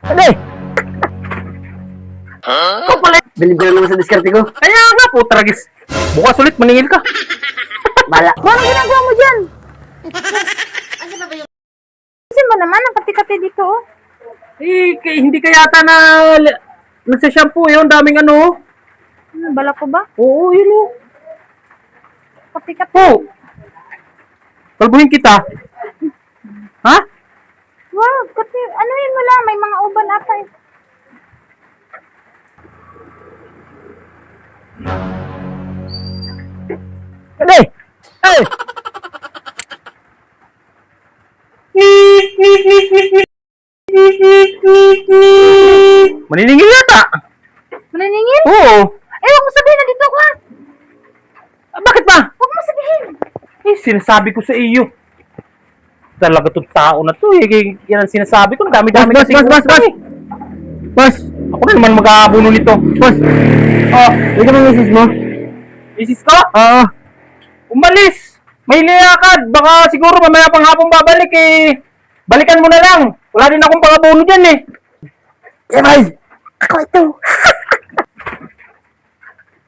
Ano eh? Ikaw pala. Bilib ka na naman sa diskarte ko. Kaya nga po, tragis. Bukas ulit, maningil ka. Bala. Anong ginagawa mo dyan? Ano ba yung... Kasi mo naman, ang kati-kati dito, oh. Hindi ka yata na nagsashampoo yun, daming ano. Ano, bala ko ba? Oo, yun o. Kati-kati. Po. Kalbuhin kita. Ha? Wow, kati, ano yun mo lang, may mga uban ata eh. Ano eh? Eh! Maniningil yata. Maniningil? Oo. Eh, huwag mo sabihin na dito ka. Bakit ba? Huwag mo sabihin. Sinasabi ko sa iyo. Talaga itong tao na to eh. Yan ang sinasabi ko. Dami-dami Boss, kasi. Boss! Ako na naman mag-aabuno nito. Boss! Oh, Hindi ka misis mo? misis ko? Oo. Umalis! May niyakad. Baka siguro mamaya pang hapong babalik eh. Balikan mo na lang. Wala din akong pang-abono dyan eh. Emay! Ako ito.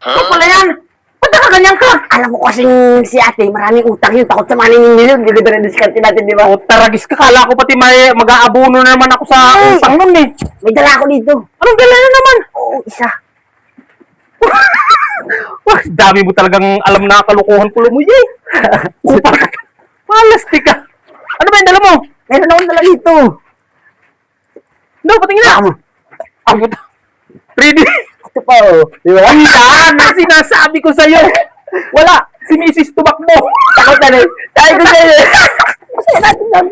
Ito pala yan. Ba't nakaganyan ka? Alam mo kasing si ate, maraming utang yun. Takot sa maning milyon. Hindi ba na diskarte natin, di ba? O, taragis ka. Kala ko pati may mag-aabono na naman ako sa Ay! utang nun eh. May dala ako dito. Anong dala na naman? Oo, isa. Wah, dami mo talagang alam na kalukuhan ko mo eh. Upal ka. Malastik ka. Ano ba yung dala mo? Meron akong dala dito. No, patingin na. Saka mo. Ang puta. 3D. Ito pa, oh. Di ba? Yan ang sinasabi ko sa'yo. Wala. Si Mrs. Tumakbo. Takot na rin. Tayo ko sa'yo. Masaya natin lang.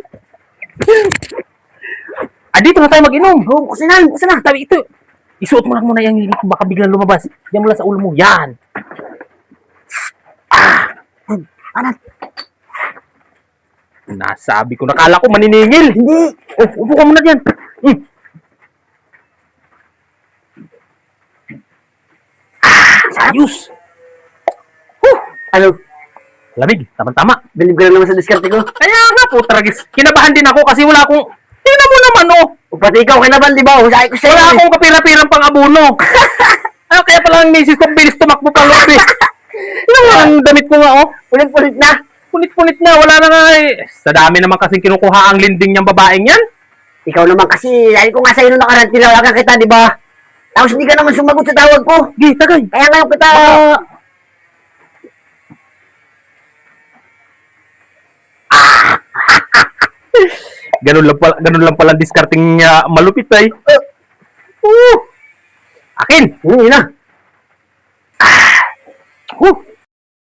Dito na tayo mag-inom. Oo, kusinan. Kusinan. Sabi ito. Isuot mo lang muna yung hilik baka biglang lumabas. Diyan mo lang sa ulo mo. Yan. Anak. Nasabi ko. Nakala ko maniningil. Hindi. Oh, upo ka muna dyan. Ayos. Ano? Lamig. Tama-tama. Bilib ka na naman sa diskarte ko. Kaya nga po, tragis. Kinabahan din ako kasi wala akong... Tingnan mo naman, oh. O pati ikaw kinaban, di ba? Sabi ko sa'yo. Wala akong kapira-pirang pang abono. Ano, kaya pala ang misis ko, bilis tumakbo pang loob eh. Tingnan mo ang damit ko nga, oh. Ulit-ulit na. Punit-punit na, wala na nga eh. Sa dami naman kasing kinukuha ang linding niyang babaeng yan. Ikaw naman kasi, sabi ko nga sa'yo nung nakaraan, tinawagan kita, di ba? Tapos hindi ka naman sumagot sa tawag ko. Gi, tagay. Kaya ngayon kita... Ganun lang pala discarding niya malupit ay. Akin. Yun na.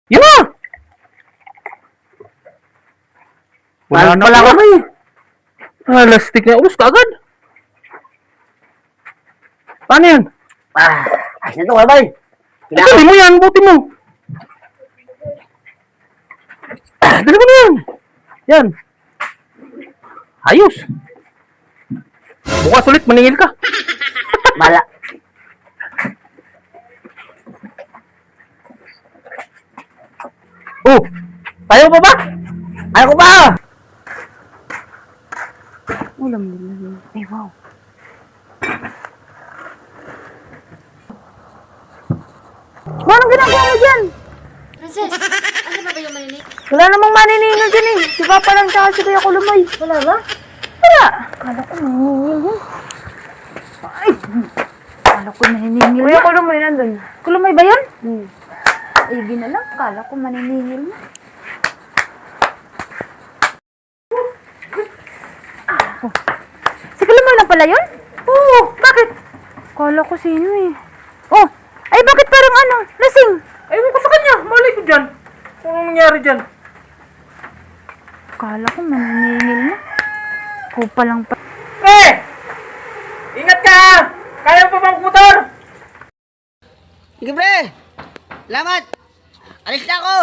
Yun na. Wala na Pala pala. kami. Lastik na ulos ka agad. Paano yan? Ayos na ito, kabay. Dali mo yan, buti mo. Dali mo na yan. Yan. Ayos. Bukas ulit, maningil ka. Bala. Oh, tayo pa ba? Ayaw ko ba? Ulam nila. Ay, wow. Anong ginagawa mo dyan? Princess, ano ba yung maninig? Wala namang maniningil dyan eh. Si Papa lang tsaka si Kuya Kulumay. Wala ba? Wala. Kala ko maniningil. Ay! Kala ko maniningil. Kuya Kulumay nandun. Kulumay ba yun? Ay, di na lang. Kala ko maniningil na. Si Kulumay lang pala yun? Oo. Bakit? Kala ko sino eh. Oh! Ay, bakit parang ano? Lasing? Ewan ko sa kanya, malay ko dyan. Kung anong nangyari dyan. Kala ko maniningil na. Ko pa lang pa. Ingat ka! Kaya pa bang motor? Sige, pre. Salamat. Alis na ako.